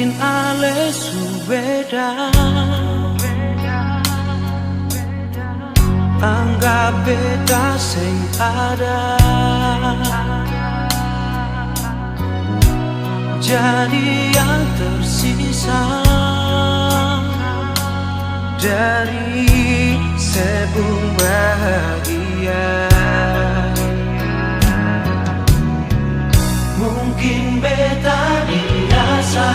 Mungkin ale su beda, anggap beda sing ada. Jadi yang tersisa dari sebuah bahagia. Mungkin beta dirasa,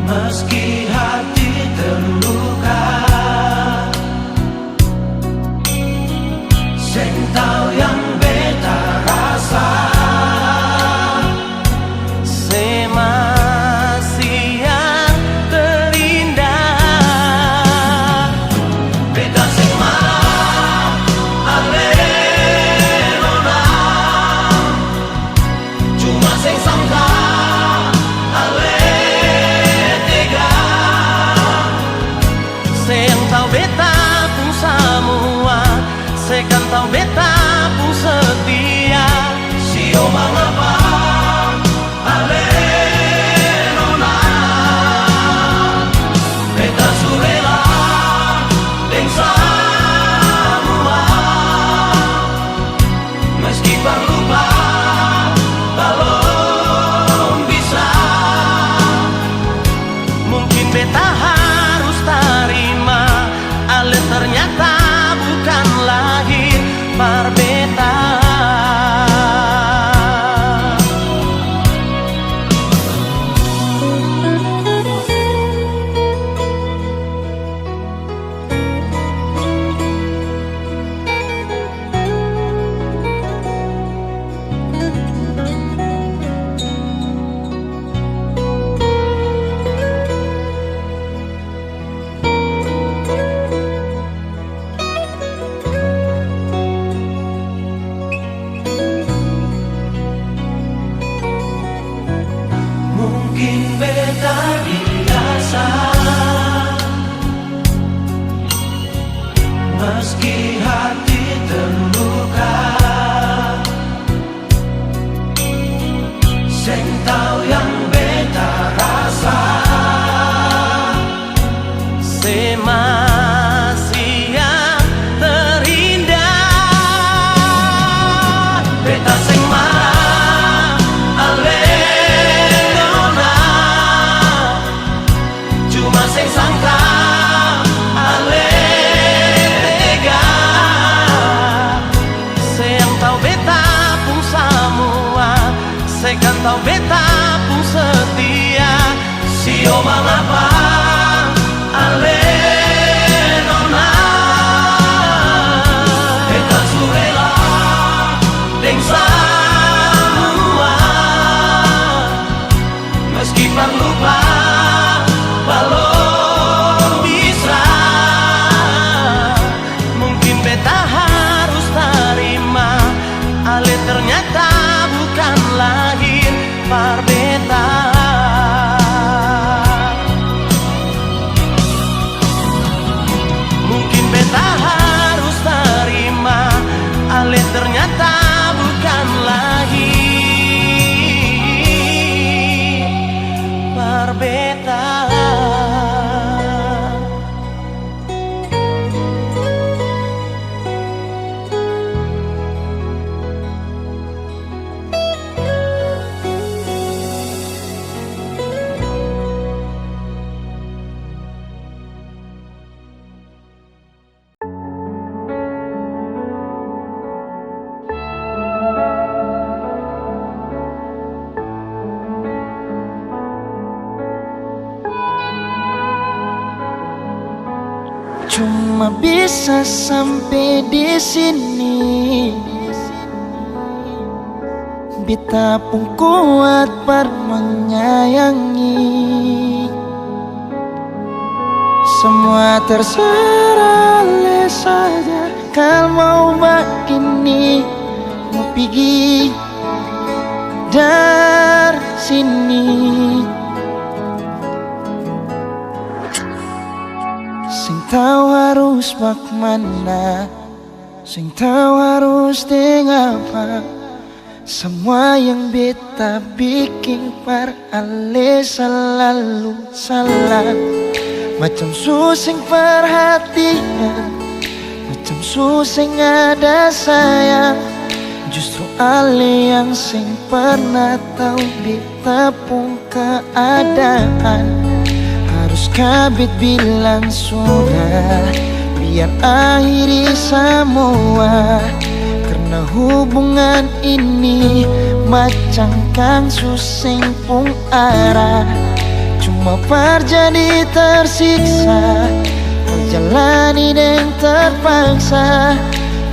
meski hati terluka. Sing tahu yang beta rasa, masih yang terindah. beta sing marah ale nona, cuma sing sangka ale tega. Saya tahu beta pun semua, saya kan tahu beta pun setia. Sio mengapa ale nona, beta surela deng semua, meski berlupa belum bisa. Mungkin beta harus terima, ale ternyata bukan lahir par beta. Mungkin beta dirasa, meski hati terluka. Sing tahu yang beta rasa, Masih yang terindah. beta sing marah ale nona, cuma sing sangka ale tega. Saya yang tahu beta pun semua, saya kan tahu beta pun setia. Sio mengapa ale nona, beta surela deng semua, meski berlupa belum bisa. Mungkin beta harus terima, ale ternyata bukan lahir par beta. Mungkin beta harus terima, ale ternyata bukan lahir par beta. Cuma bisa sampai di sini, beta pun kuat par menyayangi. Semua terserah le saja, kalau mau begini mau pergi dari sini. Sing tahu harus bagaimana, sing tahu harus dengan apa. Semua yang beta bikin par ale selalu salah. Macam susing perhatian, macam susing ada sayang. Justru ale yang sing pernah tahu beta pun keadaan. Harus kabit bilang sudah, biar akhiri semua. Karena hubungan ini macam kang susing pung arah. Cuma terjadi tersiksa, menjalani dan terpaksa.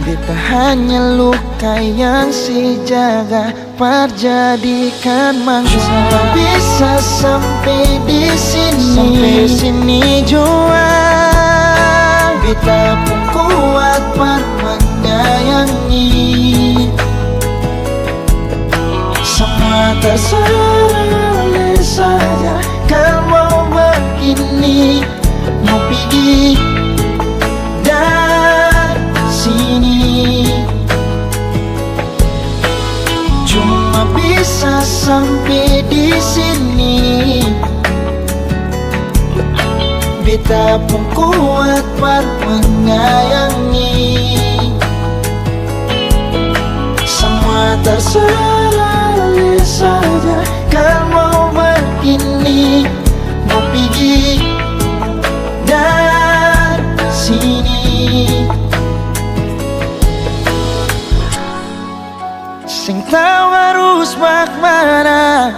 Beta hanya luka yang si jaga perjadikan mangsa. Cuma bisa sampai di sini jua. Beta pun kuat par menyayangi. Semua terserah oleh saja. Kau mau begini, mau pergi dari sini. Cuma bisa sampai di sini. Beta pun kuat par menyayangi. Semua terserah oleh saja. Kau mau begini, mau pergi dari sini. Sing tahu harus bagaimana,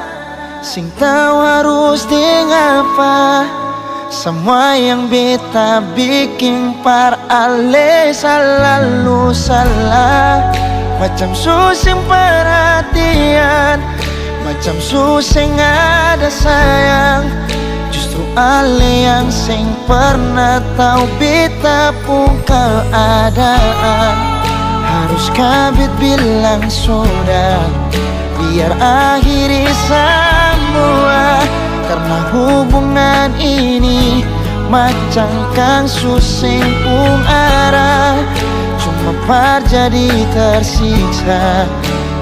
sing tahu harus dengan apa. Semua yang beta bikin par ale selalu salah. Macam susing perhatian, macam susing ada sayang. Justru ale yang sing pernah tahu beta pun keadaan. Harus kabit bilang sudah, biar akhiri semua. Karena hubungan ini macam kang susing pung arah. Cuma terjadi tersiksa,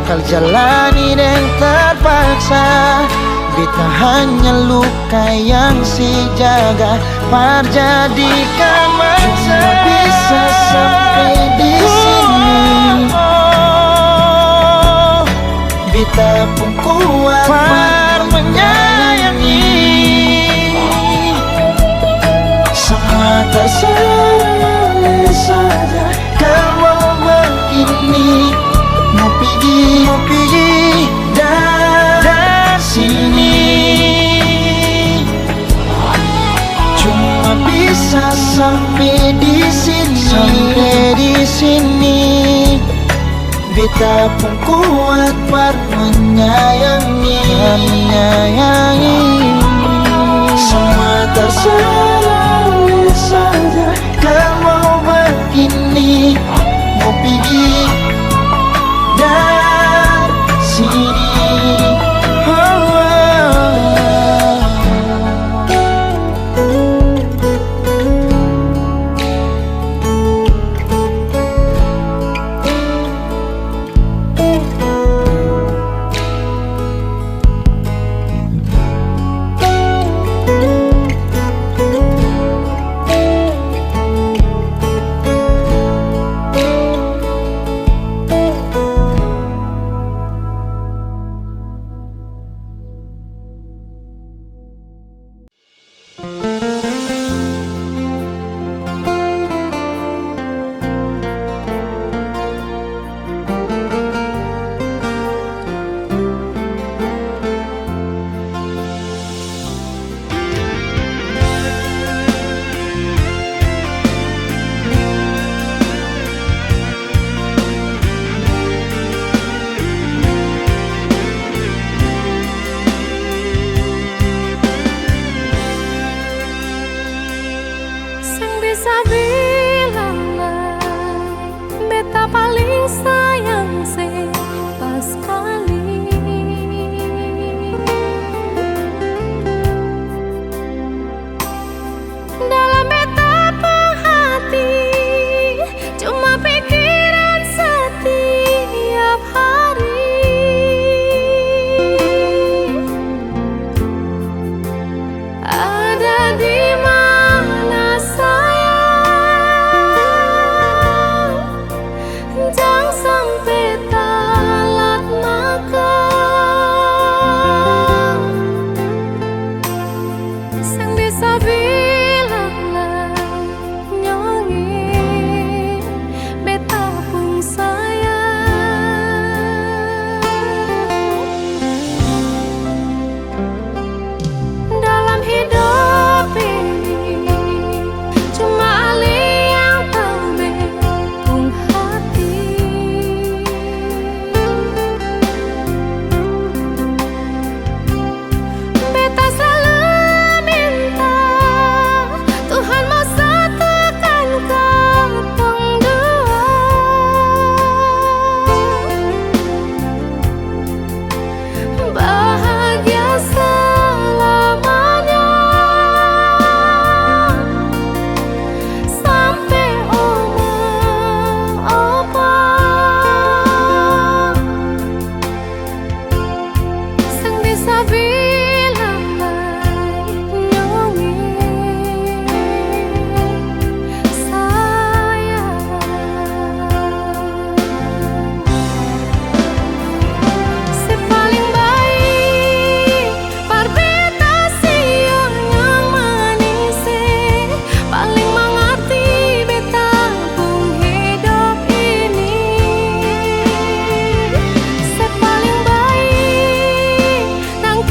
kal jalani dan terpaksa. Beta hanya luka yang si jaga perjadikan mangsa. Cuma bisa sampai di sini. Beta pun kuat par menyayangi. Semua terserah saja. Kau mau begini, mau pergi dari sini. Cuma bisa sampai di sini. Beta pun kuat par menyayangi. Semua terserah saja. Kau mau begini, mau pergi dari sini. Paling baik nang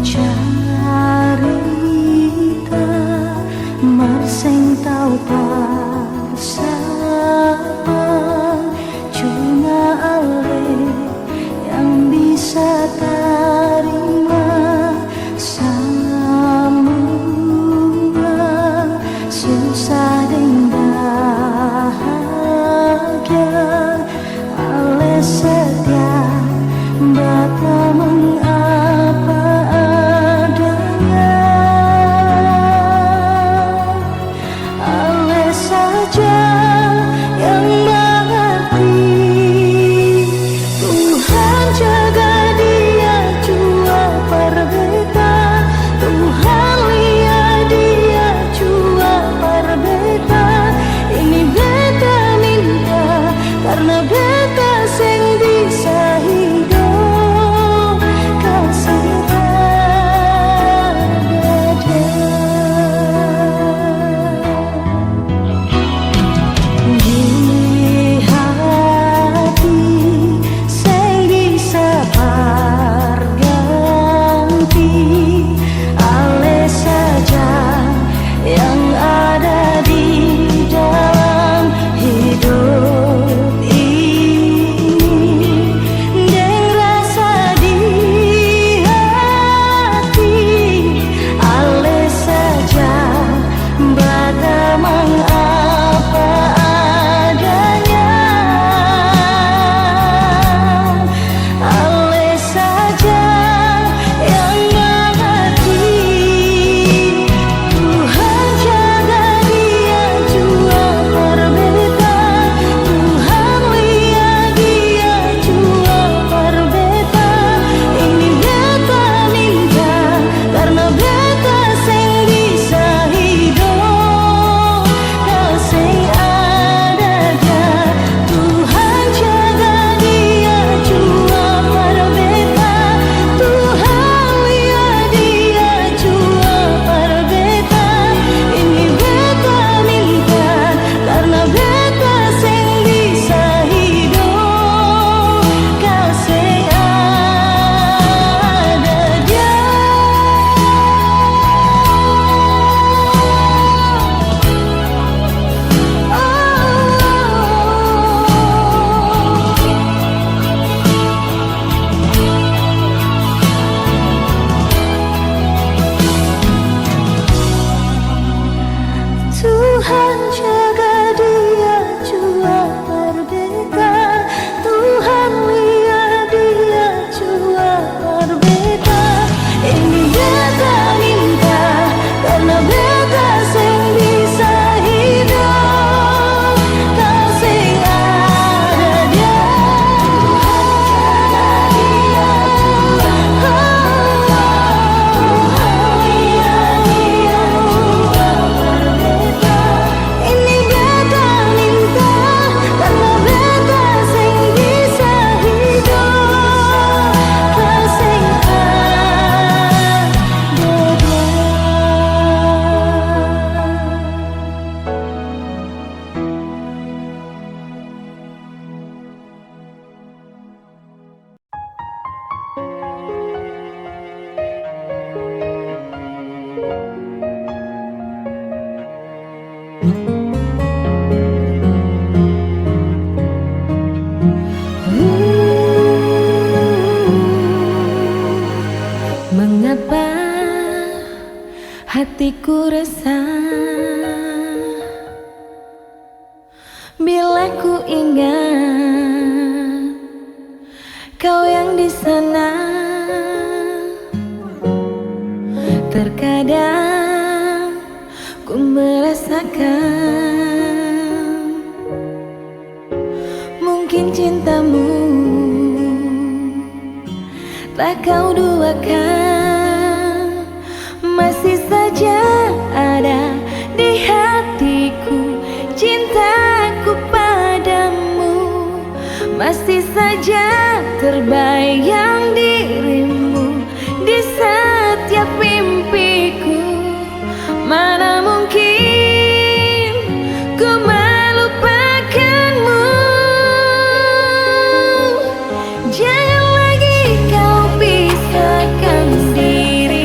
carita marseng tau parsapang cuma ale yang bisa tarima semua susah dan bahagia ale setia bata mengapa adanya ale saja yang mengerti Tuhan jaga dia jua berbeda Tuhan lihat dia jua berbeda ini beda minta karena beda sing bisa hidup kasih beda di hati sing bisa berganti ale saja yang ada di dalam hidup ini dan rasa di hati ale saja bata mengapa adanya ale saja yang mengerti Tuhan jaga dia jua berbeda Tuhan lihat dia jua berbeda ini beta minta karena beta sing bisa hidup kasih adanya Tuhan jaga dia jua berbeda Tuhan lihat dia jua berbeda ini beta minta karena beta sing bisa hidup kasih adanya Tuhan jaga dia jua berbeda Tuhan lihat dia jua berbeda ini beta minta karena beta sing bisa hidup kasih adanya Tuhan jaga dia jua Tuhan lihat dia jua berbeda ini beta minta karena beta sing bisa hidup kasih Mengapa hatiku resah bila ku ingat kau yang di sana terkadang ku merasakan mungkin cintamu tak kau duakan masih saja ada di hatiku cintaku padamu masih saja terbayang dirimu di setiap mimpiku mana mungkin ku melupakanmu jangan lagi kau pisahkan diri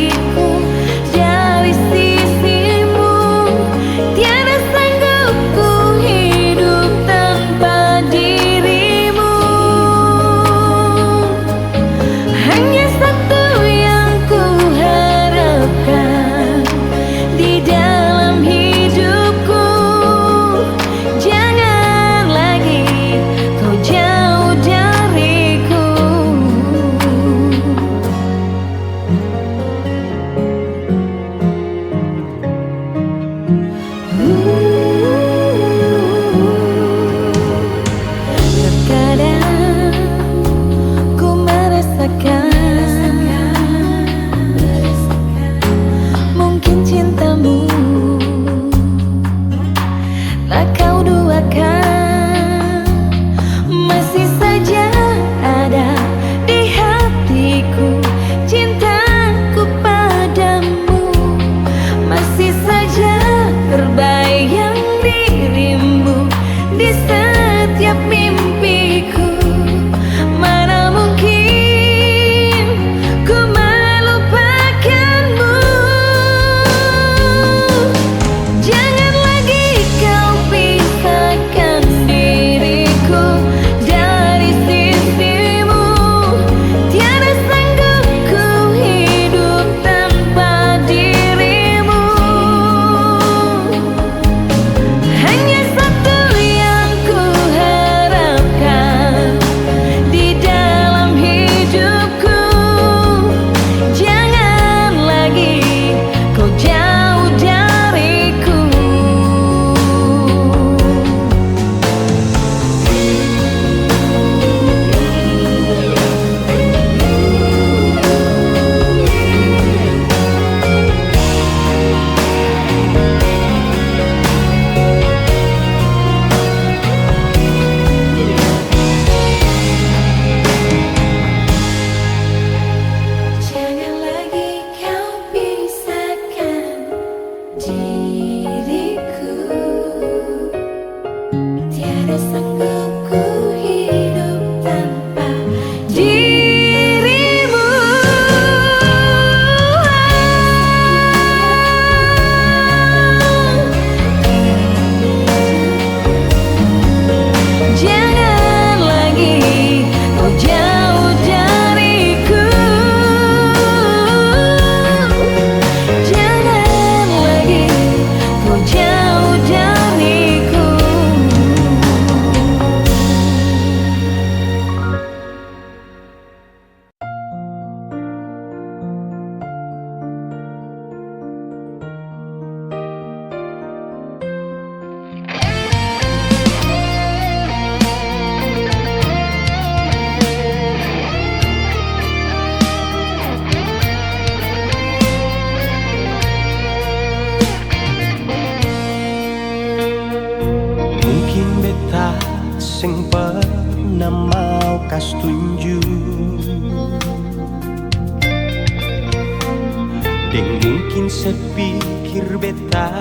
kas tunjuk. Deng mungkin sepikir beta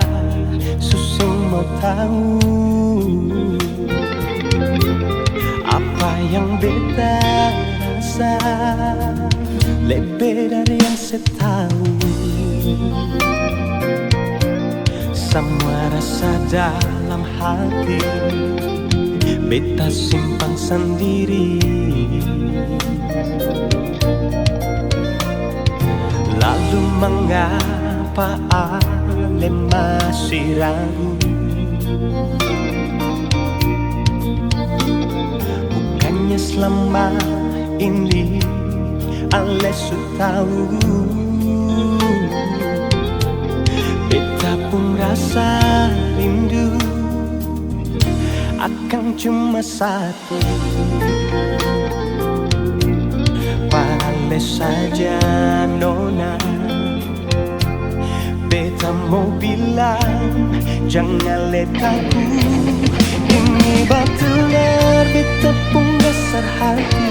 susah mau tahu apa yang beta rasa, lebih dari yang setahu. Semua rasa dalam hati beta simpan sendiri. Lalu mengapa ale masih ragu? Bukannya selama ini ale sudah tahu beta pun rasa rindu akan cuma satu. Pale saja nona, beta mau bilang jangan letaku. Ini betul-betul beta pun dasar hati.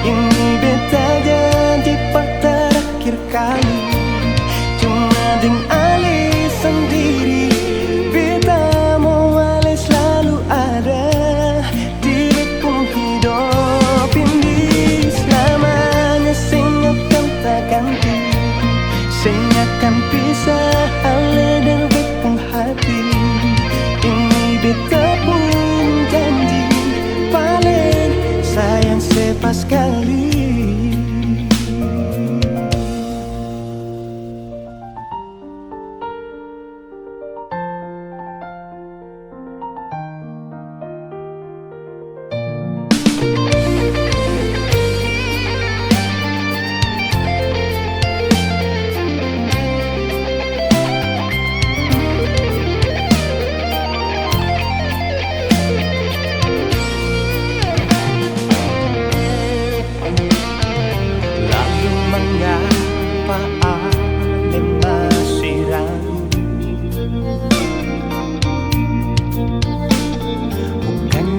Ini beta janji terakhir kali. Cuma dengan ale sendiri, beta mau ale selalu ada di bepung hidup ini. Selamanya sing akan tak ganti, sing akan pisah ale dan bepung hati. Ini beta pun janji paling sayang sepas kali.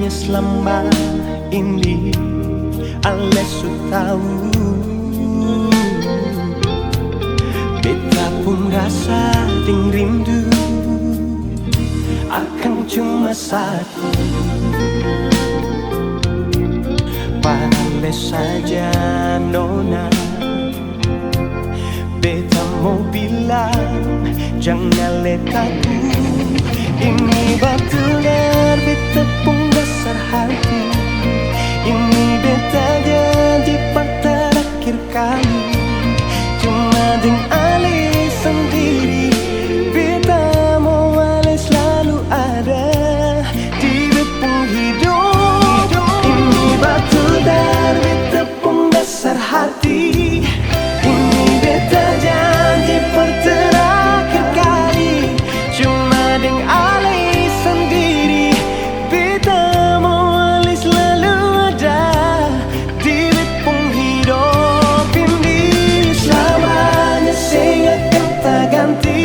Selama ini ale sudah tahu beta pun rasa ting rindu akan cuma satu. Pale saja nona, beta mau bilang jangan letaku. Ini betul-betul beta pun dasar hati. Ini beta janji terakhir kali. Cuma dengan ale sendiri, beta mau ale selalu ada di bepung hidup. Ini betul-betul beta pun dasar hati. Ini beta janji terakhir kali. Cuma dengan ale sendiri, beta mau ale selalu ada di bepung hidup ini. Selamanya sing akan tak ganti,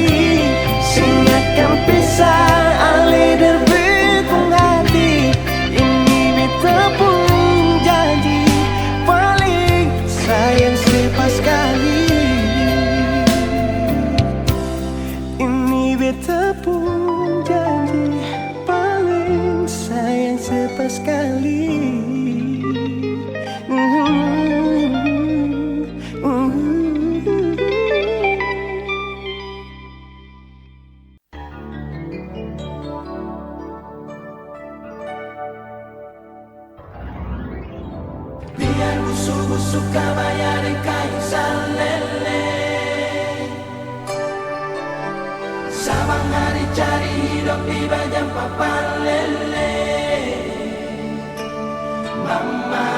sing akan pisah ale dan bepung hati. Ini beta pun janji paling sayang sepas kali. Ini beta pun janji paling sayang sepas kali. Biar busuk-busuk kabaya dan kayu salele, sabang hari cari hidup di bajang papan lele. Mama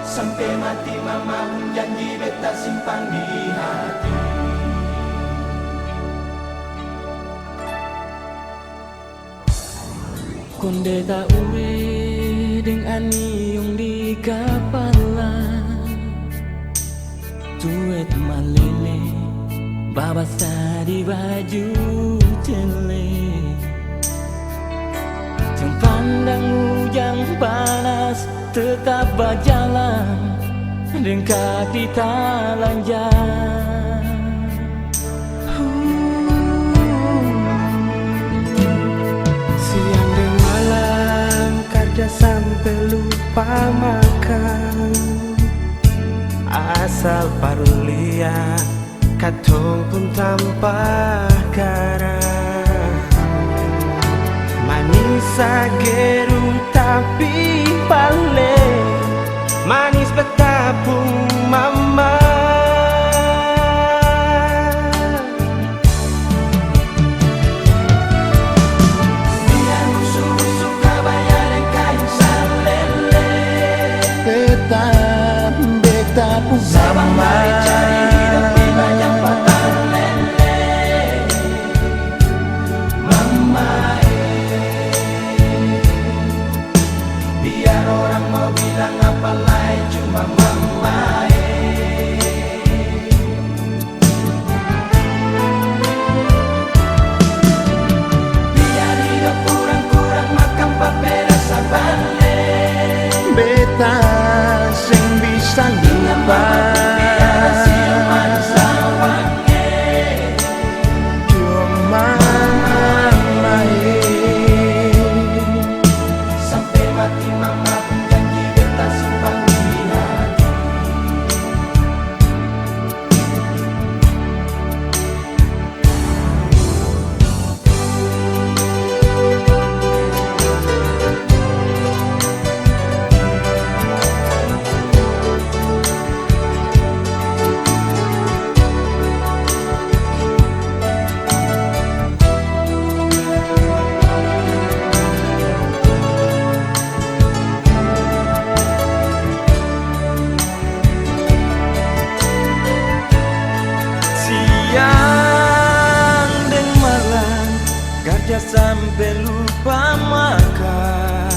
sampai mati mama pun janji beta simpan di hati. Konde tak uwe deng aniung di kepala, tuet malele babasa di baju cele, cempang Pandang hujan panas tetap berjalan dengan kaki telanjang. Siang dan malam kerja sampai lupa makan. Asal parulia katong pun tanpa garam. Manis sageru tapi balik, manis betapung mama. Biar busuk-busuk kabaya dan kain salele. Beta pun Sabang mari cari hidup di banyak papan lele. Mama biar orang mau bilang apa lain, cuma mama biar hidup kurang-kurang makan papeda sabale. beta sing bisa lupa. Cuma Sampai mati mama pun janji beta simpan di hati. Siang dan malam kerja sampai lupa makan.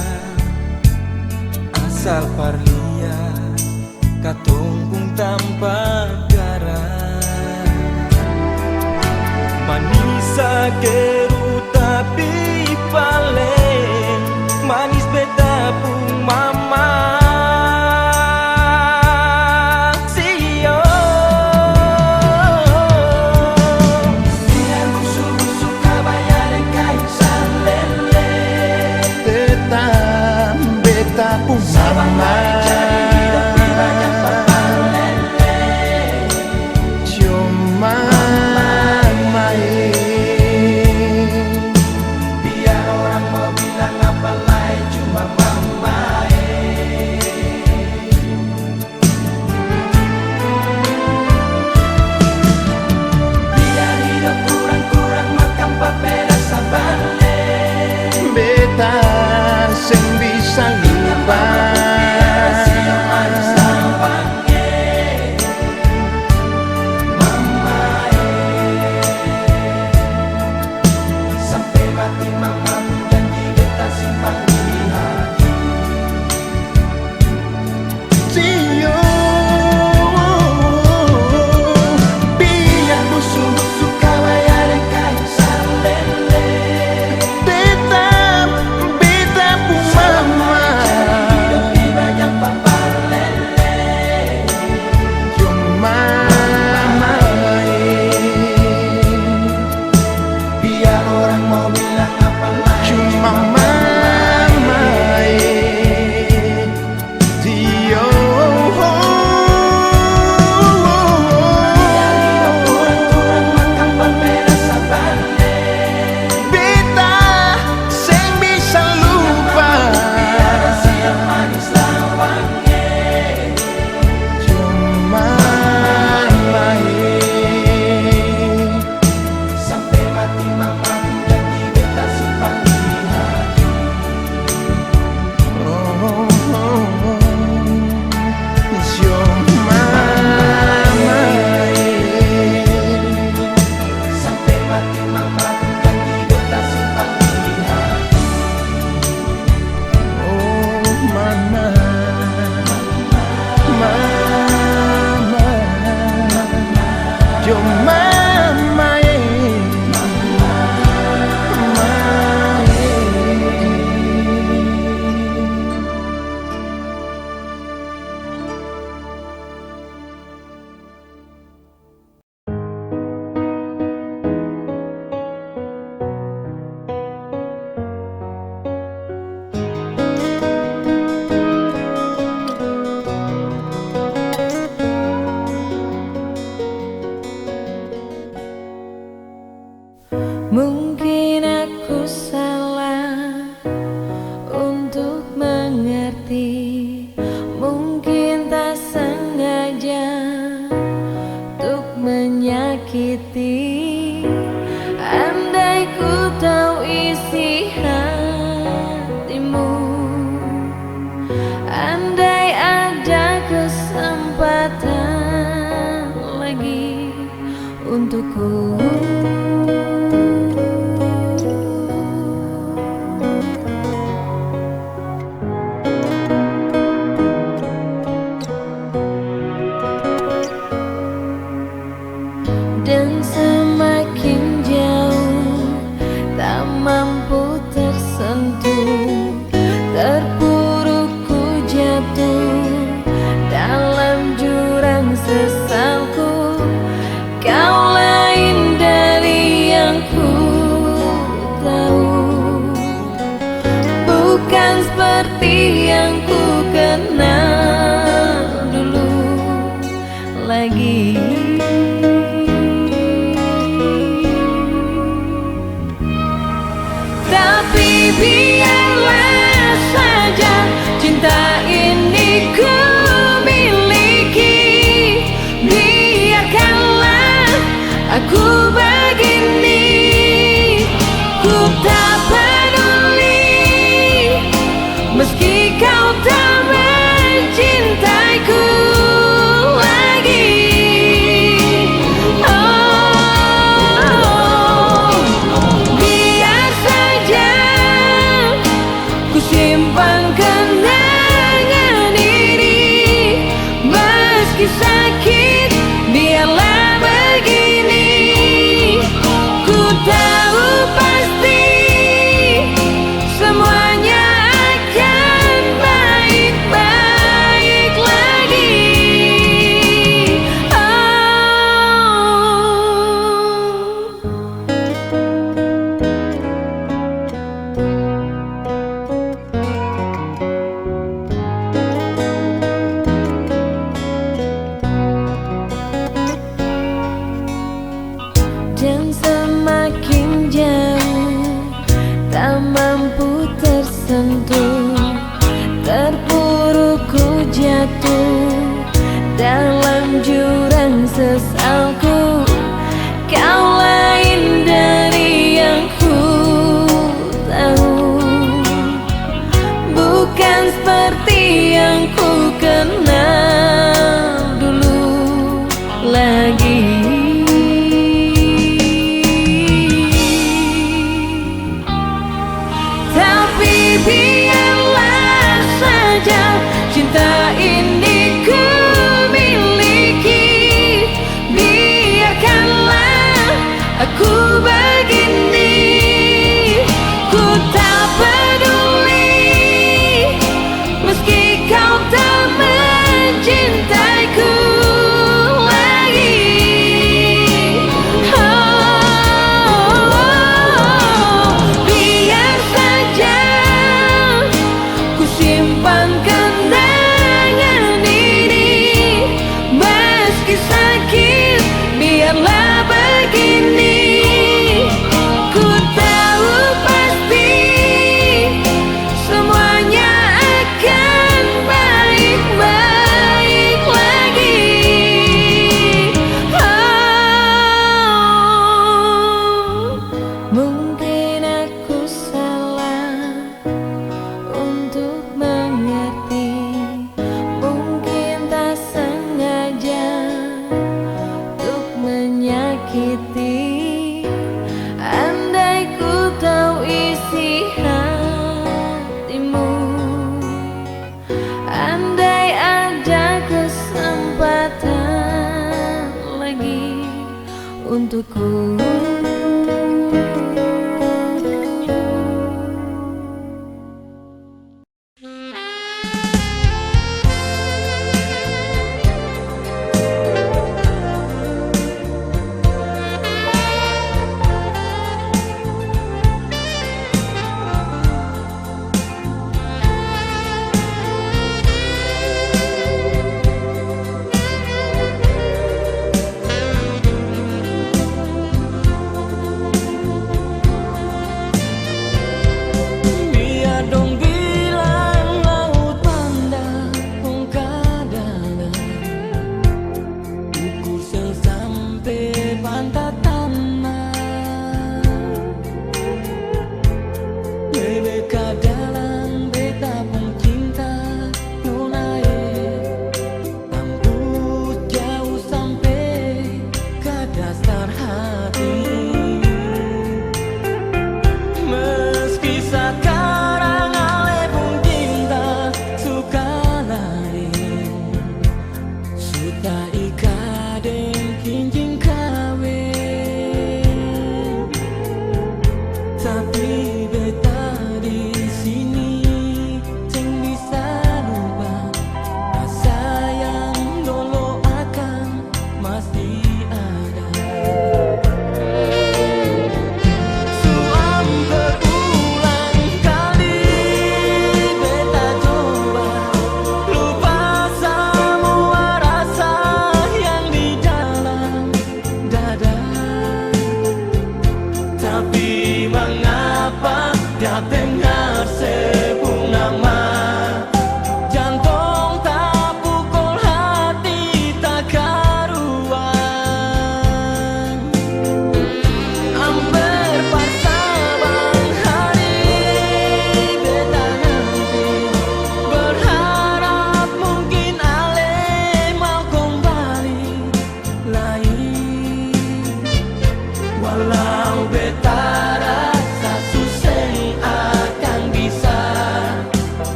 Asal parlia katunggung tanpa garam. Manis sageru tapi paling manis beta pun mama. Biar busuk-busuk kabaya dan kain salele. beta pun Sabang mari cari hidup di banyak papan lele. cuma Biar orang mau bilang apa lain, cuma mama biar hidup kurang-kurang makan papeda sabale. beta sing bisa lupa. Sampai mati mama pun janji beta simpan di hati. Cio, biar Busuk-busuk kabaya dan kain salele. beta pun mama. Hidup di banyak papan lele. Cuma Biar orang mau bilang apa lain, cuma Dio. kurang-kurang makan papeda sabale. Beta sing bisa lupa. Siap manis lawangnya. Cuma Sampai mati mama pun janji beta simpan di hati. Sampai mati mama pun janji beta simpan di hati. Oh, mama. untukku. Dan semakin jauh tak mampu tersentuh, terpuruk ku jatuh dalam jurang sesalku. Kau lain dari yang ku tahu, bukan seperti yang ku kenal dulu lagi. Tapi biarlah saja cinta ini ku miliki. Biarkanlah aku begini, ku tak peduli meski kau tak mencintaiku lagi. Simpan kenangan ini, meski sakit biarlah begini. Ku tahu pasti semuanya akan baik-baik lagi. Dan semakin jauh tak mampu tersentuh, terpuruk ku jatuh dalam jurang sesalku. Kau lain dari yang ku tahu, bukan seperti yang ku kenal dulu lagi. Biarlah saja cinta ini ku miliki. Biarkanlah aku begini, ku tak peduli meski kau tak mencintaiku lagi. Biar saja simpan kenangan ini, meski sakit biarlah begini. Ku tahu pasti semuanya akan baik-baik lagi. Mungkin aku salah untuk mengerti, mungkin tak sengaja untuk menyakiti. Andai ku tahu isi hatimu, andai ada kesempatan lagi untukku.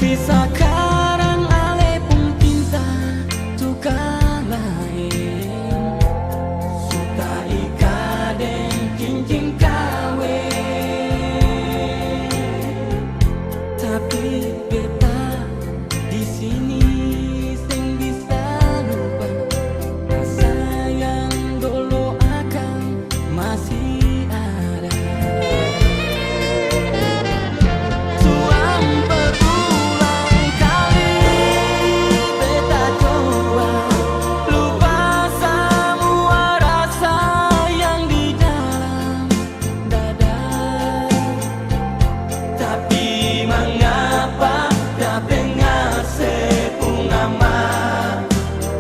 Tapi sekarang ale pun cinta tukar lain, suka ikaden cincin kawin. Tapi beta di sini sing bisa lupa rasa yang dulu akan masih ada. Tuang berulang kali beta coba lupa semua rasa yang di dalam dada. Tapi mengapa tak dengar sepungama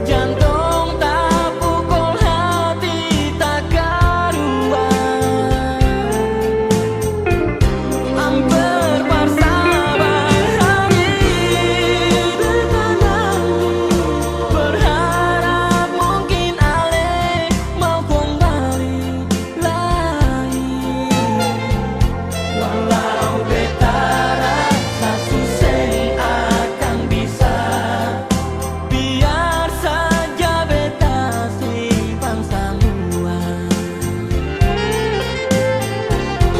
jantung tak pukul hati tak karuan. Hampir bersabar hari berharap mungkin ale mau kembali lagi. Walau beta rasa susah akan bisa, biar saja beta simpan semua.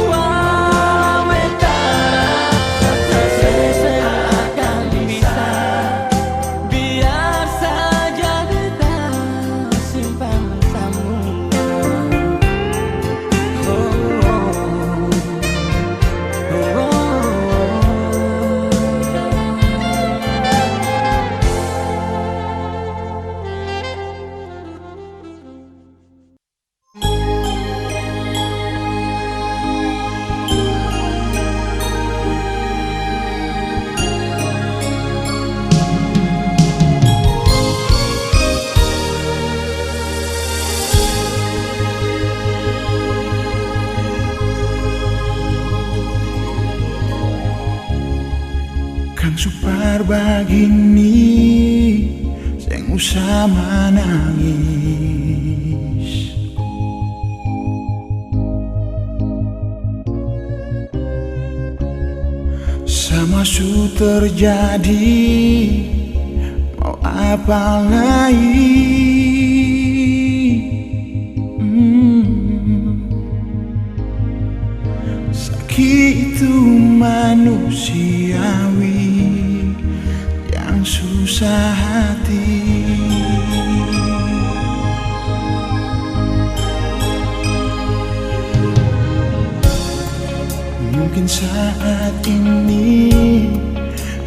Walau beta rasa susah akan bisa, biar saja beta simpan semua. Kang supar bagini sing usah manangis. Sama su terjadi mau apa lagi. Sakit itu manusiawi yang susah hati. Mungkin saat ini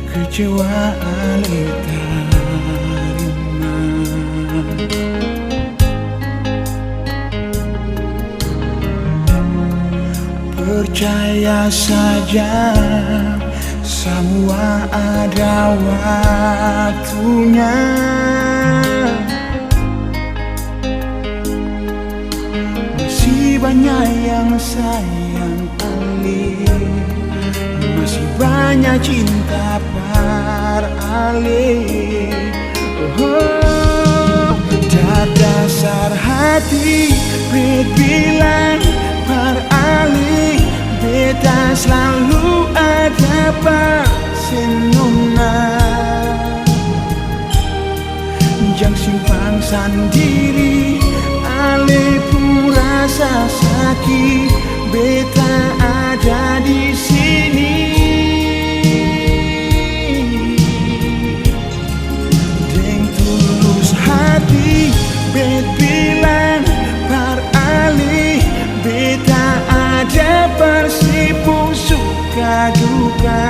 kecewa ale terima. Percaya saja semua ada waktunya. Masih banyak yang sayang ale, masih banyak cinta par ale. Tak dasar hati bet bilang par ale, beta selalu ada par senona. Jangan simpan sendiri ale pun rasa sakit, beta ada di sini. Deng tulus hati bet bilang par ale, beta ada persipu suka duka.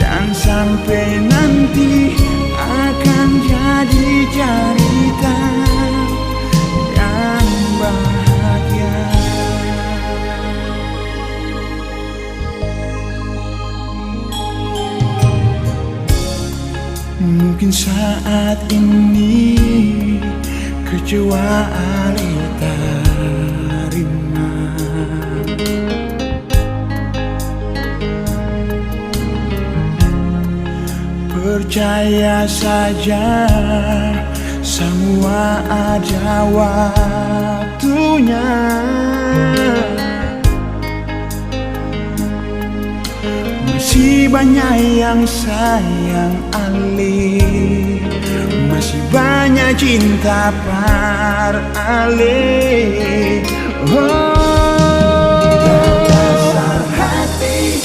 Dan sampai nanti akan jadi cerita yang bahagia. Mungkin saat ini kecewa ale terima. Percaya saja semua ada waktunya. banyak yang sayang Ale, masih banyak cinta par Ale. Dasar hati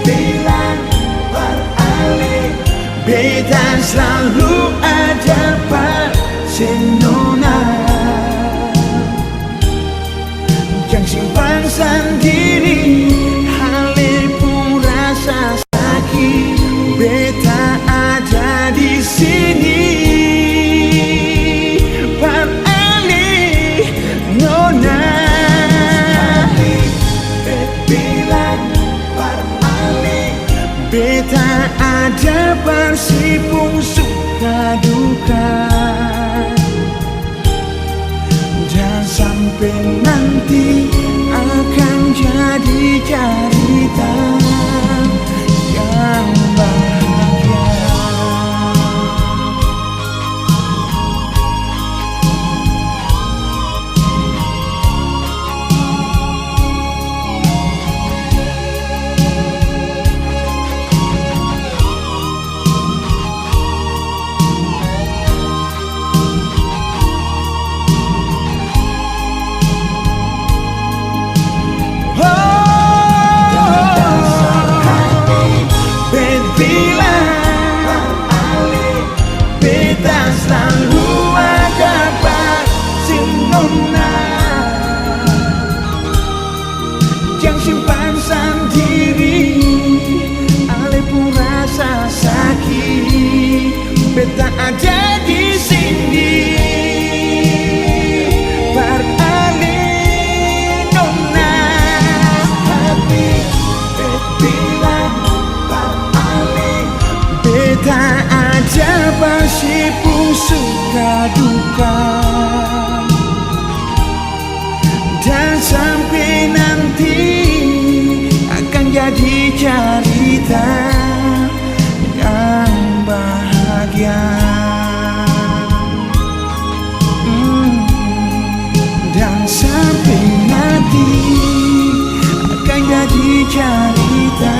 bilang par Ale, beta selalu ada par senona, jangan simpan sendiri. Ale pun rasa sakit, beta ada di sini. Par Ale, nona. bilang par Ale, Beta ada bersipung suka duka, dan sampai nanti akan jadi cerita yang bahagia. Jangan simpan sendiri, Ale pun rasa sakit, beta ada di sini. Par Ale, nona. hati bilang par Ale, Beta ada bersipung suka duka, dan sampai nanti akan jadi cerita yang bahagia. Dan sampai nanti akan jadi cerita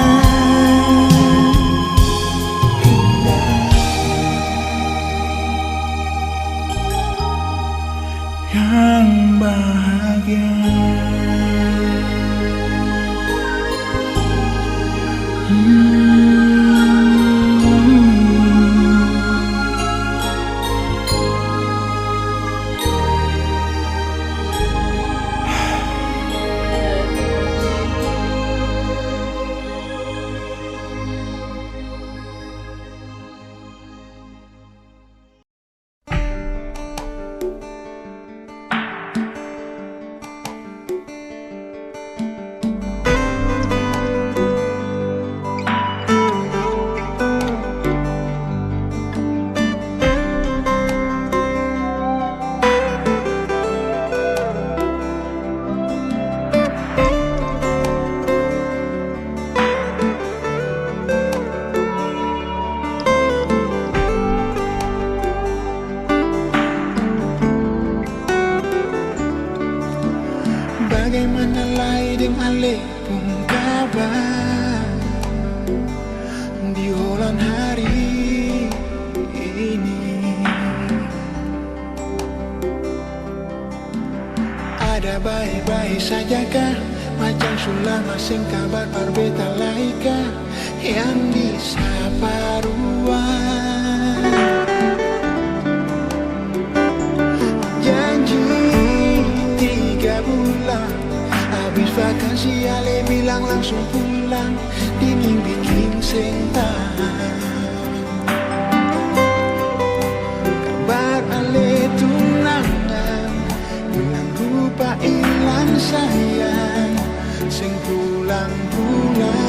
yang bahagia. Bagaimana lain Ale pun kabar di holan hari ini. Ada baik-baik saja kah? Macam sulama sing kabar parbeta laika yang disapa ruang. Janji 3 bulan habis vakansi Ale bilang langsung pulang, dingin bikin sentak. Kabar Ale tunangan bilang rupa hilang sayang, sing pulang-pulang.